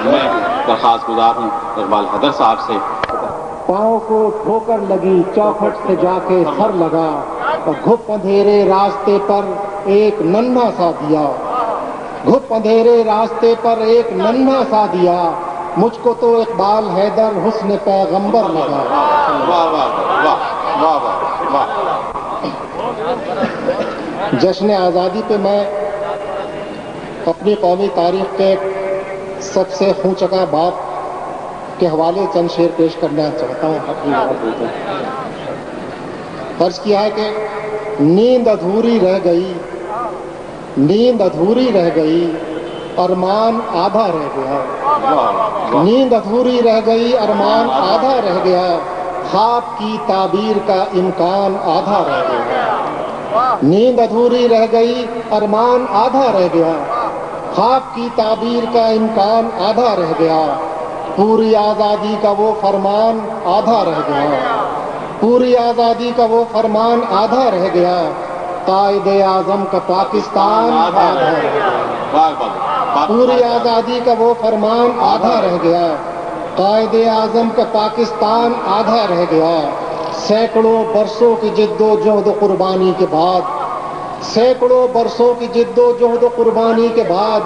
میں درخواست گزار ہوں اقبال حیدر صاحب سے. پاؤں کو ٹھوکر لگی چوکھٹ سے جا کے سر لگا اور گھپ اندھیرے راستے پر ایک ننھا سا دیا. گھپ اندھیرے راستے پر ایک ننھا سا دیا. مجھ کو تو اقبال حیدر حسن پیغمبر لگا. واہ واہ واہ واہ واہ واہ. جشن آزادی پہ میں اپنی قومی تاریخ کے سب سے خونچکا باب کے حوالے چند شعر پیش کرنا چاہتا ہوں. اپنی بات فرض کیا ہے کہ نیند ادھوری رہ گئی، نیند ادھوری رہ گئی، ارمان آدھا رہ گیا. نیند ادھوری رہ گئی، ارمان آدھا رہ گیا، خواب کی تعبیر کا امکان آدھا رہ گیا. نیند ادھوری رہ گئی، ارمان آدھا رہ گیا، خواب کی تعبیر کا امکان آدھا رہ گیا. پوری آزادی کا وہ فرمان آدھا رہ گیا، پوری آزادی کا وہ فرمان آدھا رہ گیا. قائد اعظم کا پاکستان آدھا رہ گیا، پوری آزادی کا وہ فرمان آدھا رہ گیا. قائد اعظم کا پاکستان آدھا رہ گیا. سینکڑوں برسوں کی جد و جہد و قربانی کے بعد، سینکڑوں برسوں کی جد و جہد و قربانی کے بعد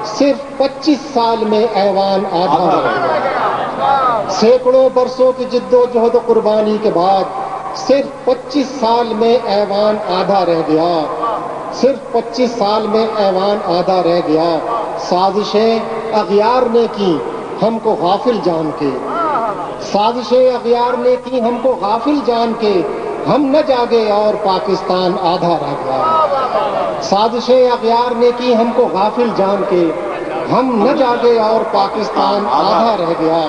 صرف 25 سال میں ایوان آدھا رہ گیا. سینکڑوں برسوں کی جد و جہد و قربانی کے بعد صرف 25 سال میں ایوان آدھا رہ گیا. صرف 25 سال میں ایوان آدھا رہ گیا. سازشیں اغیار نے کی ہم کو غافل جان کے، سازشیں اغیار نے کی ہم کو غافل جان کے، ہم نہ جاگے اور پاکستان آدھا رہ گیا. سازشیں اغیار نے کی ہم کو غافل جان کے، ہم نہ جاگے اور پاکستان آدھا رہ گیا.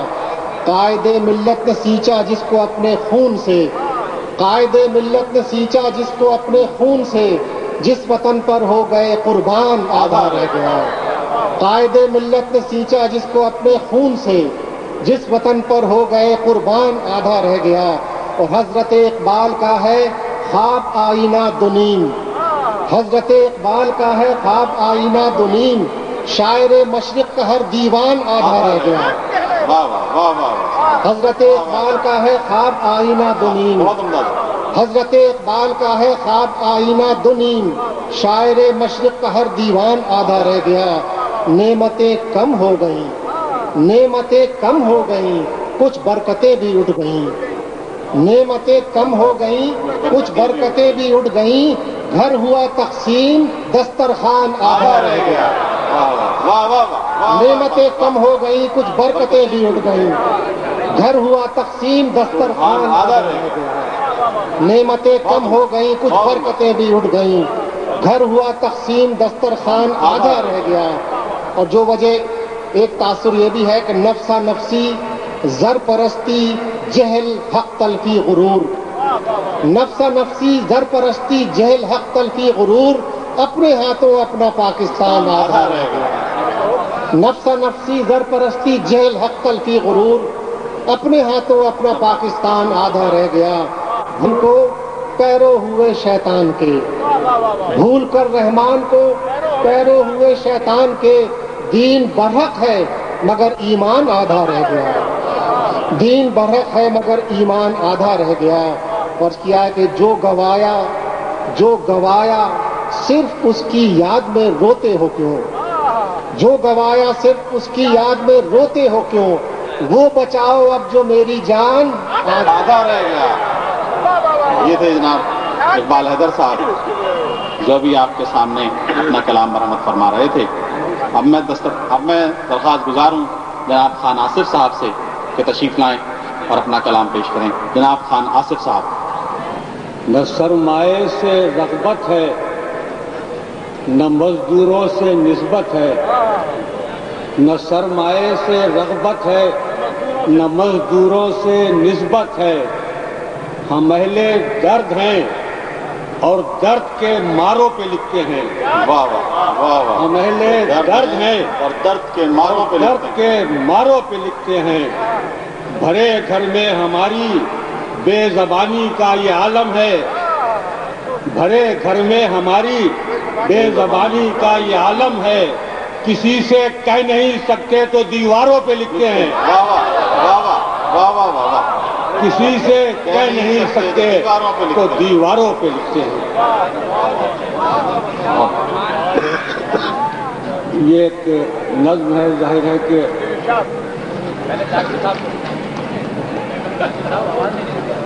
قائد ملت نے سینچا جس کو اپنے خون سے، قائد ملت نے سینچا جس کو اپنے خون سے، جس وطن پر ہو گئے قربان آدھا رہ گیا. قائد ملت نے سینچا جس کو اپنے خون سے، جس وطن پر ہو گئے قربان آدھا رہ گیا. اور حضرت اقبال کا ہے خواب آئینہ دونیم، حضرت اقبال کا ہے خواب آئینہ دونیم، شاعر مشرق کا ہر دیوان آدھا رہ گیا. حضرت اقبال کا ہے خواب آئینہ دونیم، حضرت اقبال کا ہے خواب آئینہ دونیم، شاعر مشرق کا ہر دیوان آدھا رہ گیا. نعمتیں کم ہو گئیں، نعمتیں کم ہو گئیں، کچھ برکتیں بھی اٹھ گئیں. نعمتیں کم ہو گئیں، کچھ برکتیں بھی اٹھ گئیں، گھر ہوا تقسیم دسترخوان آدھا رہ گیا. نعمتیں کم ہو گئیں، کچھ برکتیں بھی اٹھ گئیں، گھر ہوا تقسیم دسترخوان آدھا رہ گیا. نعمتیں کم ہو گئیں، کچھ برکتیں بھی اٹھ گئیں، گھر ہوا تقسیم دسترخوان آدھا رہ گیا. اور جو وجہ ایک تاثر یہ بھی ہے کہ نفسا نفسی، زر پرستی، جہل، حق تلفی، غرور. نفسا نفسی، زر پرستی، جہل، حق تلفی، غرور، اپنے ہاتھوں اپنا پاکستان آدھا رہ گیا. نفسا نفسی، زر پرستی، جہل، حق تلفی، غرور، اپنے ہاتھوں اپنا پاکستان آدھا رہ گیا. ان کو پیرو ہوئے شیطان کے، بھول کر رحمان کو پیرو ہوئے شیطان کے، دین برحق ہے مگر ایمان آدھا رہ گیا. دین برحق ہے مگر ایمان آدھا رہ گیا. اور کیا ہے کہ جو گوایا صرف اس کی یاد میں روتے ہو کیوں، جو گوایا صرف اس کی یاد میں روتے ہو کیوں، وہ بچاؤ اب جو میری جان آدھا رہ گیا. یہ تھے جناب اقبال حیدر صاحب جو بھی آپ کے سامنے اپنا کلام مرحمت فرما رہے تھے. اب میں درخواست گزار ہوں جناب خان آصف صاحب سے کہ تشریف لائیں اور اپنا کلام پیش کریں. جناب خان آصف صاحب. نہ سرمایے سے رغبت ہے، نہ مزدوروں سے نسبت ہے، نہ سرمایے سے رغبت ہے، نہ مزدوروں سے نسبت ہے. ہم اہل درد ہیں اور درد کے ماروں پہ لکھتے ہیں. واہ واہ واہ واہ. ہم اہل درد ہیں اور درد کے ماروں پہ لکھتے ہیں. بھرے گھر میں ہماری بے زبانی کا یہ عالم ہے، بھرے گھر میں ہماری بے زبانی کا یہ عالم ہے. کسی سے کہہ نہیں سکتے تو دیواروں پہ لکھتے ہیں. واہ واہ واہ واہ واہ واہ واہ. کسی سے کہہ نہیں سکتے تو دیواروں پہ لکھتے ہیں. یہ ایک نظم ہے. ظاہر ہے کہ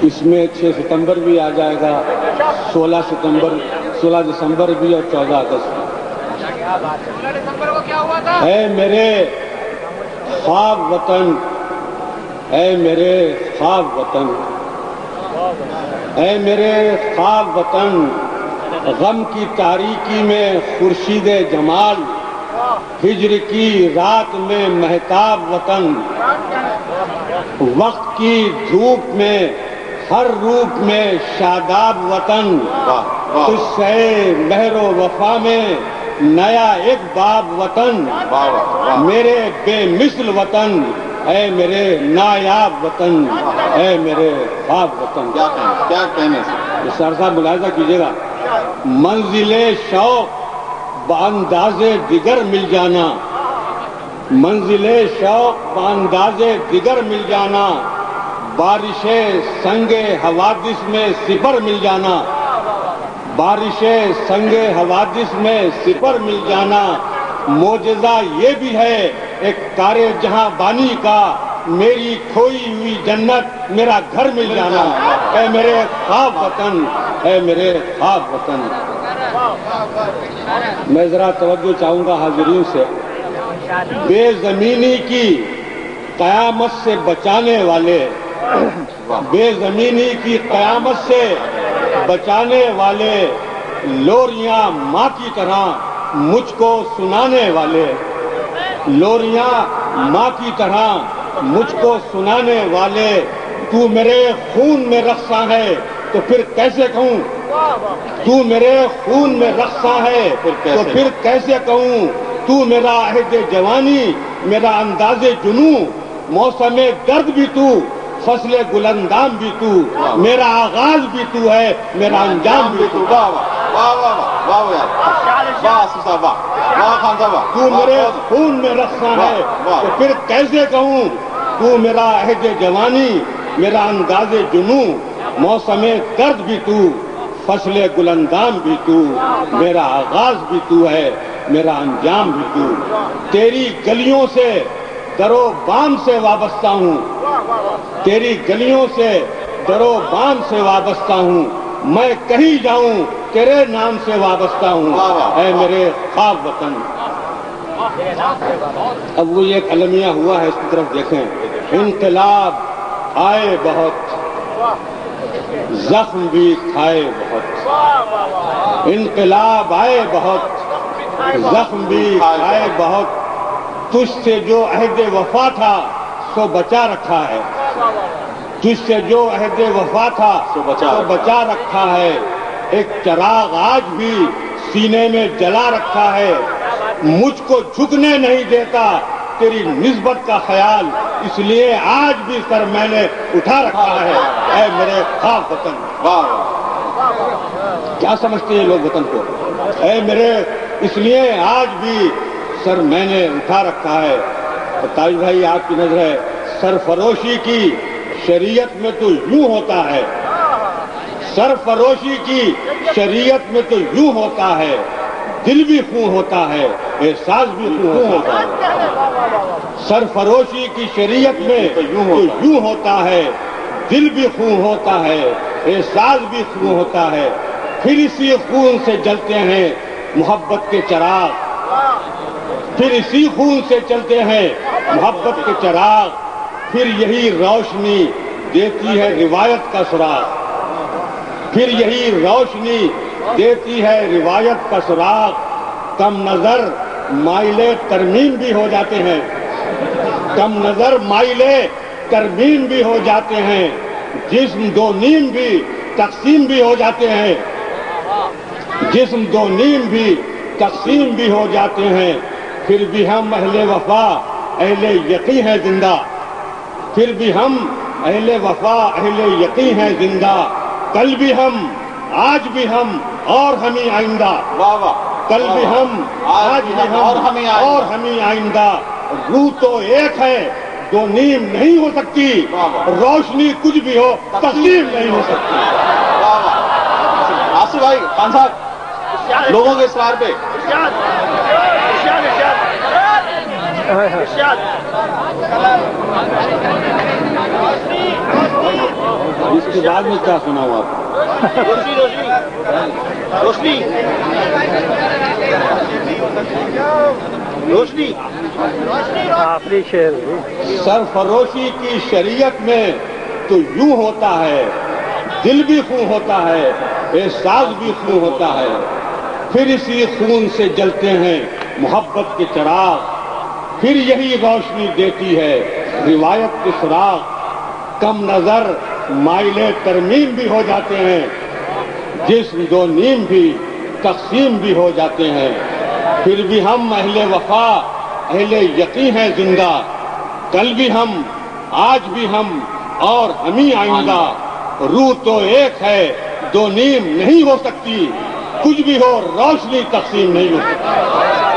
اس میں 6 ستمبر بھی آ جائے گا, 16 دسمبر بھی اور 14 اگست بھی. اے میرے خواب وطن, اے میرے خواب وطن, اے میرے خواب وطن, غم کی تاریکی میں خورشید جمال, ہجر کی رات میں مہتاب وطن, وقت کی دھوپ میں ہر روپ میں شاداب وطن, تجھ سے مہر و وفا میں نیا ایک باب وطن, میرے بے مثل وطن, اے میرے نایاب وطن, اے میرے خواب وطن. کیا کہنے سے سر صاحب ملاحظہ کیجیے گا, منزل شوق بانداز دیگر مل جانا, منزل شوق بانداز دیگر مل جانا, بارش سنگ حوادث میں سپر مل جانا, بارش سنگ حوادث میں سپر مل جانا. معجزہ یہ بھی ہے ایک کار جہاں بانی کا, میری کھوئی ہوئی جنت میرا گھر مل جانا. اے میرے خواب وطن, اے میرے خواب وطن. میں ذرا توجہ چاہوں گا حاضرین سے. بے زمینی کی قیامت سے بچانے والے, بے زمینی کی قیامت سے بچانے والے, لوریاں ماں کی طرح مجھ کو سنانے والے, لوریاں ماں کی طرح مجھ کو سنانے والے. تو میرے خون میں رقصاں ہے تو پھر کیسے کہوں, تو میرے خون میں رقصاں ہے تو پھر کیسے کہوں, تو میرا عہد جوانی, میرا انداز جنوں, موسم درد بھی تو, فصل گلندام بھی تو, میرا آغاز بھی تو ہے, میرا انجام بھی تو. واہ واہ واہ واہ واہ واہ صاحب, واہ خان صاحب. تو میرے خون میں رقصاں ہے تو پھر کیسے کہوں, تو میرا عہد جوانی, میرا انداز جنوں, موسم درد بھی تو, فصل گلندام بھی تو, میرا آغاز بھی تو ہے, میرا انجام بھی تو. تیری گلیوں سے درو بام سے وابستہ ہوں, تیری گلیوں سے درو بام سے وابستہ ہوں, میں کہیں جاؤں تیرے نام سے وابستہ ہوں, اے میرے خواب وطن. اب وہ ایک المیہ ہوا ہے, اس کی طرف دیکھیں. انقلاب آئے بہت, زخم بھی کھائے بہت, انقلاب آئے بہت, زخم بھی کھائے بہت, تجھ سے جو عہد وفا تھا سو بچا رکھا ہے, تجھ سے جو عہد وفا تھا سو بچا رکھا ہے. ایک چراغ آج بھی سینے میں جلا رکھا ہے, مجھ کو جھکنے نہیں دیتا تیری نسبت کا خیال, اس لیے آج بھی سر میں نے اٹھا رکھا ہے, اے میرے خواب وطن. کیا سمجھتے ہیں لوگ وطن کو, اے میرے, اس لیے آج بھی سر میں نے اٹھا رکھا ہے. تاج بھائی آپ کی نظر ہے, سرفروشی کی شریعت میں تو یوں ہوتا ہے, سرفروشی کی شریعت میں تو یوں ہوتا ہے, دل بھی خون ہوتا ہے, احساس بھی خون ہوتا ہے. سرفروشی کی شریعت میں تو یوں ہوتا ہے, دل بھی خون ہوتا ہے, احساس بھی خون ہوتا ہے. پھر اسی خون سے جلتے ہیں محبت کے چراغ, پھر اسی خون سے چلتے ہیں محبت کے چراغ. پھر یہی روشنی دیتی ہے روایت کا سراغ, پھر یہی روشنی دیتی ہے روایت کا سراغ. کم نظر مائلے ترمیم بھی ہو جاتے ہیں, کم نظر مائلے ترمیم بھی ہو جاتے ہیں, جسم دو نیم بھی تقسیم بھی ہو جاتے ہیں, جسم دو نیم بھی تقسیم بھی ہو جاتے ہیں. پھر بھی ہم اہل وفا اہل یقین ہیں زندہ, پھر بھی ہم اہل وفا اہل یقین ہیں زندہ. کل بھی ہم, آج بھی ہم, اور ہمیں آئندہ. واہ واہ کل بھی ہم، آج بھی ہم اور ہمیں آئندہ، روح تو ایک ہے، دو نیم نہیں ہو سکتی، روشنی کچھ بھی ہو تقسیم نہیں ہو سکتی۔ آصف بھائی خان صاحب لوگوں کے اصرار پہ اس کے بعد میں کیا سناؤں آپ؟ روشنی آخری شعر سرفروشی کی شریعت میں تو یوں ہوتا ہے، دل بھی خون ہوتا ہے، احساس بھی خون ہوتا ہے، پھر اسی خون سے جلتے ہیں محبت کے چراغ، پھر یہی روشنی دیتی ہے روایت کے سراغ، کم نظر مائل ترمیم بھی ہو جاتے ہیں، جسم دو نیم بھی تقسیم بھی ہو جاتے ہیں، پھر بھی ہم اہل وفا اہل یقین ہیں زندہ، کل بھی ہم، آج بھی ہم اور ہمیں آئندہ، روح تو ایک ہے، دو نیم نہیں ہو سکتی، کچھ بھی ہو روشنی تقسیم نہیں ہو سکتی۔